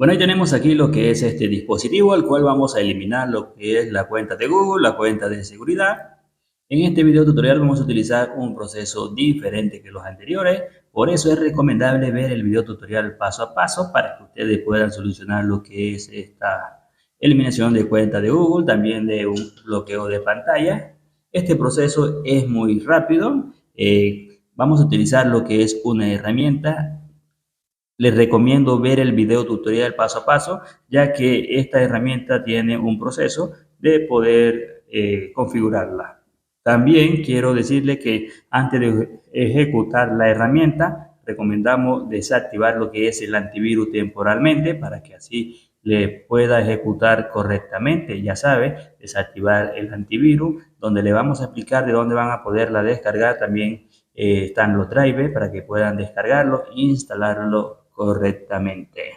Bueno, ahí tenemos aquí lo que es este dispositivo, al cual vamos a eliminar lo que es la cuenta de Google, la cuenta de seguridad. En este video tutorial vamos a utilizar un proceso diferente que los anteriores, por eso es recomendable ver el video tutorial paso a paso para que ustedes puedan solucionar lo que es esta eliminación de cuenta de Google, también de un bloqueo de pantalla. Este proceso es muy rápido. Vamos a utilizar lo que es una herramienta. Les recomiendo ver el video tutorial paso a paso, ya que esta herramienta tiene un proceso de poder configurarla. También quiero decirle que antes de ejecutar la herramienta, recomendamos desactivar lo que es el antivirus temporalmente para que así le pueda ejecutar correctamente. Ya sabe, desactivar el antivirus, donde le vamos a explicar de dónde van a poderla descargar. También están los drivers para que puedan descargarlo e instalarlo correctamente.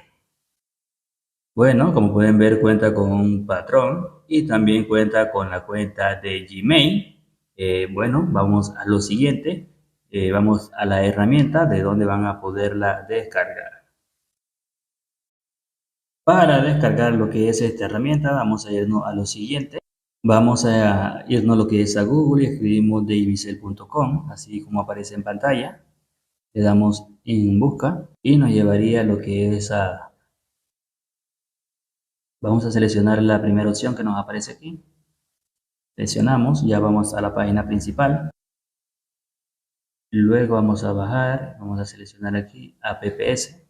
Bueno, como pueden ver, cuenta con un patrón y también cuenta con la cuenta de Gmail. Bueno, vamos a lo siguiente. Vamos a la herramienta de donde van a poderla descargar. Para descargar lo que es esta herramienta, vamos a irnos a lo siguiente. Vamos a irnos a lo que es a Google y escribimos davidcell.com, así como aparece en pantalla. Le damos en busca y nos llevaría a lo que es a... Vamos a seleccionar la primera opción que nos aparece aquí. Seleccionamos, ya vamos a la página principal. Luego vamos a bajar, vamos a seleccionar aquí apps,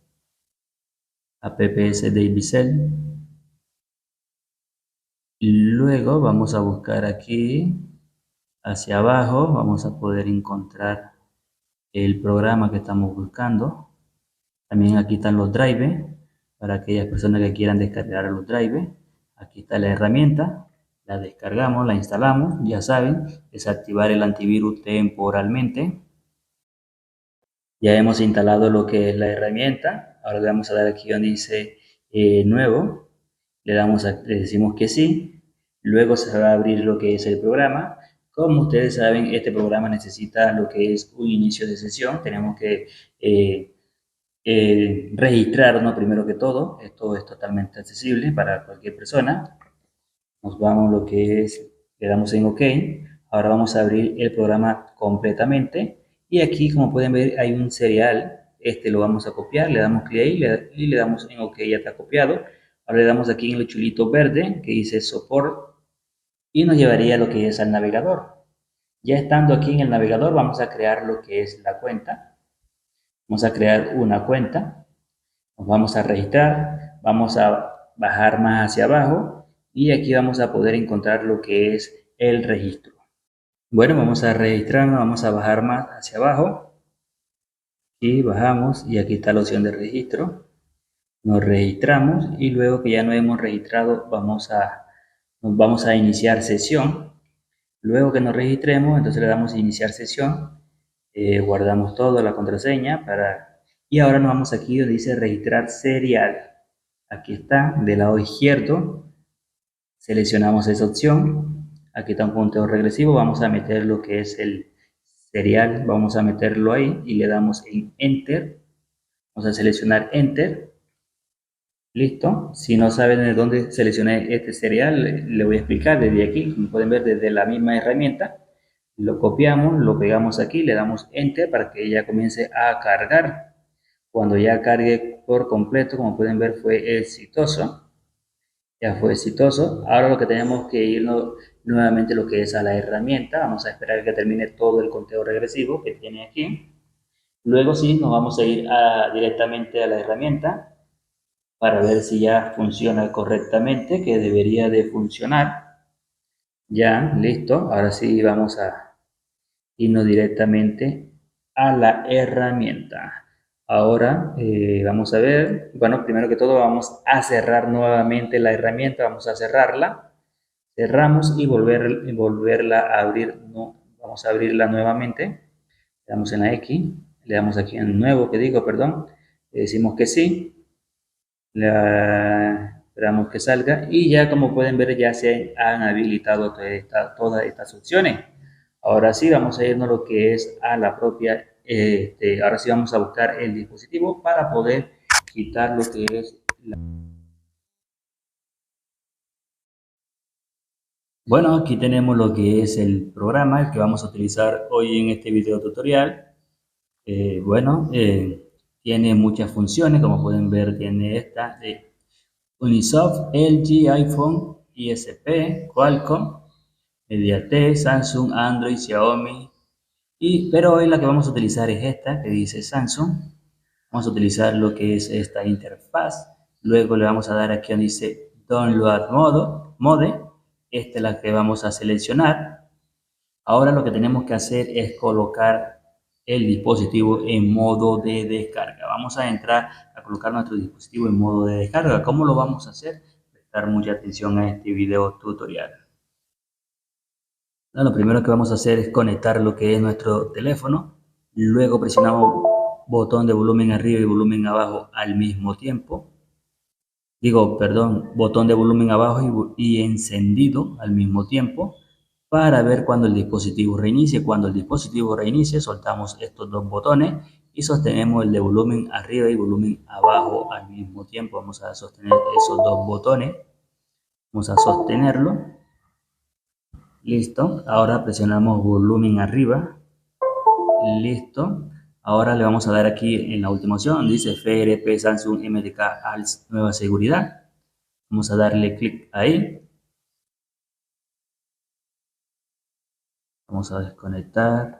apps Davidcell. Luego vamos a buscar aquí hacia abajo, vamos a poder encontrar el programa que estamos buscando. También aquí están los drivers para aquellas personas que quieran descargar los drivers. Aquí está la herramienta, la descargamos, la instalamos. Ya saben, desactivar el antivirus temporalmente. Ya hemos instalado lo que es la herramienta. Ahora le vamos a dar aquí donde dice nuevo. Le decimos que sí. Luego se va a abrir lo que es el programa. Como ustedes saben, este programa necesita lo que es un inicio de sesión. Tenemos que registrarnos primero que todo. Esto es totalmente accesible para cualquier persona. Nos vamos lo que es, le damos en OK. Ahora vamos a abrir el programa completamente. Y aquí, como pueden ver, hay un serial. Este lo vamos a copiar, le damos clic ahí y le damos en OK, ya está copiado. Ahora le damos aquí en el chulito verde que dice Support y nos llevaría a lo que es al navegador. Ya estando aquí en el navegador, vamos a crear lo que es la cuenta. Vamos a crear una cuenta. Nos vamos a registrar, vamos a bajar más hacia abajo y aquí vamos a poder encontrar lo que es el registro. Bueno, vamos a registrarnos, vamos a bajar más hacia abajo y bajamos y aquí está la opción de registro. Nos registramos y luego que ya nos hemos registrado nos vamos a iniciar sesión. Luego que nos registremos, entonces le damos a iniciar sesión, guardamos todo, la contraseña y ahora nos vamos aquí donde dice registrar serial. Aquí está, del lado izquierdo, seleccionamos esa opción. Aquí está un conteo regresivo, vamos a meter lo que es el serial, vamos a meterlo ahí y le damos en Enter. Vamos a seleccionar Enter. Listo. Si no saben de dónde seleccioné este serial, le voy a explicar desde aquí. Como pueden ver, desde la misma herramienta. Lo copiamos, lo pegamos aquí, le damos Enter para que ya comience a cargar. Cuando ya cargue por completo, como pueden ver, fue exitoso. Ya fue exitoso. Ahora lo que tenemos que irnos nuevamente lo que es a la herramienta. Vamos a esperar que termine todo el conteo regresivo que tiene aquí. Luego sí, nos vamos a ir directamente a la herramienta para ver si ya funciona correctamente, que debería de funcionar. Ya, listo. Ahora sí vamos a irnos directamente a la herramienta. Ahora vamos a ver, bueno, primero que todo vamos a cerrar nuevamente la herramienta, vamos a cerrarla. Cerramos y volverla a abrir, no, vamos a abrirla nuevamente. Le damos en la X, le damos aquí en nuevo, perdón, le decimos que sí. Esperamos que salga y ya como pueden ver ya se han habilitado todas estas opciones. Ahora sí vamos a irnos a lo que es a la ahora sí vamos a buscar el dispositivo para poder quitar lo que es Bueno, aquí tenemos lo que es el programa que vamos a utilizar hoy en este video tutorial. Tiene muchas funciones, como pueden ver, tiene esta de Unisoft, LG, iPhone, ISP, Qualcomm, MediaTek, Samsung, Android, Xiaomi. Pero hoy la que vamos a utilizar es esta que dice Samsung. Vamos a utilizar lo que es esta interfaz. Luego le vamos a dar aquí donde dice Download Mode. Esta es la que vamos a seleccionar. Ahora lo que tenemos que hacer es colocar el dispositivo en modo de descarga. Vamos a entrar a colocar nuestro dispositivo en modo de descarga. ¿Cómo lo vamos a hacer? Prestar mucha atención a este video tutorial. Lo primero que vamos a hacer es conectar lo que es nuestro teléfono. Luego presionamos botón de volumen arriba y volumen abajo al mismo tiempo. Botón de volumen abajo y encendido al mismo tiempo para ver cuando el dispositivo reinicie. Cuando el dispositivo reinicie, soltamos estos dos botones y sostenemos el de volumen arriba y volumen abajo al mismo tiempo. Vamos a sostener esos dos botones. Vamos a sostenerlo. Listo. Ahora presionamos volumen arriba. Listo. Ahora le vamos a dar aquí en la última opción, dice FRP Samsung MDK ALS Nueva Seguridad. Vamos a darle clic ahí. Vamos a desconectar.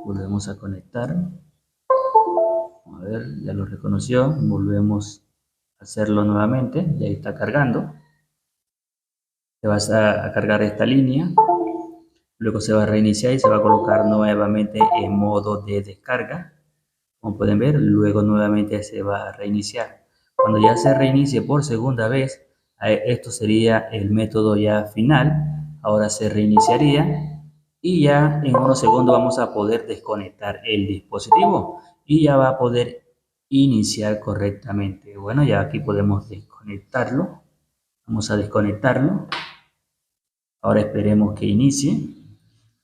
Volvemos a conectar. A ver, ya lo reconoció. Volvemos a hacerlo nuevamente. Y ahí está cargando. Te vas a cargar esta línea. Luego se va a reiniciar y se va a colocar nuevamente en modo de descarga. Como pueden ver, luego nuevamente se va a reiniciar. Cuando ya se reinicie por segunda vez, esto sería el método ya final. Ahora se reiniciaría y ya en unos segundos vamos a poder desconectar el dispositivo y ya va a poder iniciar correctamente. Bueno, ya aquí podemos desconectarlo. Vamos a desconectarlo. Ahora esperemos que inicie.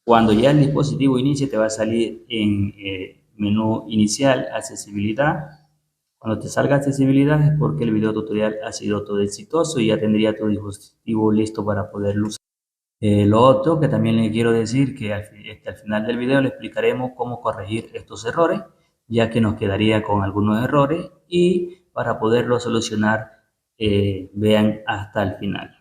Cuando ya el dispositivo inicie, te va a salir en menú inicial, accesibilidad. Cuando te salga accesibilidad es porque el video tutorial ha sido todo exitoso y ya tendría tu dispositivo listo para poderlo usar. Lo otro que también le quiero decir que al final del video le explicaremos cómo corregir estos errores, ya que nos quedaría con algunos errores y para poderlo solucionar vean hasta el final.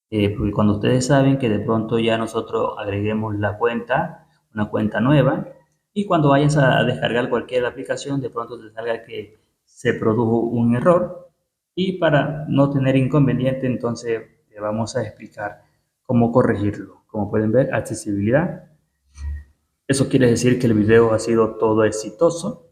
Porque cuando ustedes saben que de pronto ya nosotros agreguemos una cuenta nueva, y cuando vayas a descargar cualquier aplicación, de pronto te salga que se produjo un error, y para no tener inconveniente, entonces te vamos a explicar cómo corregirlo. Como pueden ver, accesibilidad. Eso quiere decir que el video ha sido todo exitoso.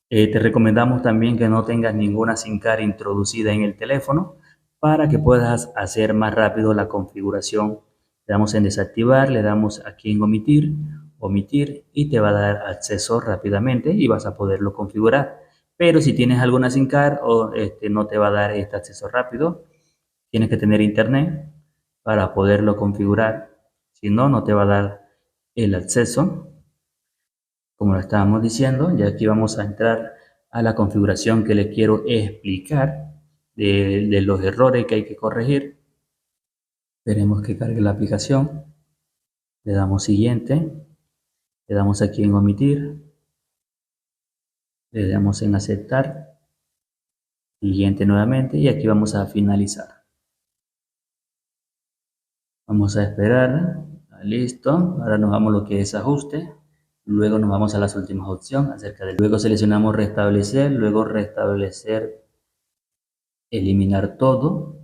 Te recomendamos también que no tengas ninguna SIM card introducida en el teléfono para que puedas hacer más rápido la configuración. Le damos en desactivar, le damos aquí en omitir y te va a dar acceso rápidamente y vas a poderlo configurar. Pero si tienes alguna SIM card no te va a dar este acceso rápido, tienes que tener internet para poderlo configurar. Si no, no te va a dar el acceso. Como lo estábamos diciendo, ya aquí vamos a entrar a la configuración que les quiero explicar de los errores que hay que corregir. Esperemos que cargue la aplicación. Le damos siguiente. Le damos aquí en omitir. Le damos en aceptar. Siguiente nuevamente y aquí vamos a finalizar. Vamos a esperar. Listo. Ahora nos vamos a lo que es ajuste. Luego nos vamos a las últimas opciones luego seleccionamos restablecer, luego restablecer, eliminar todo.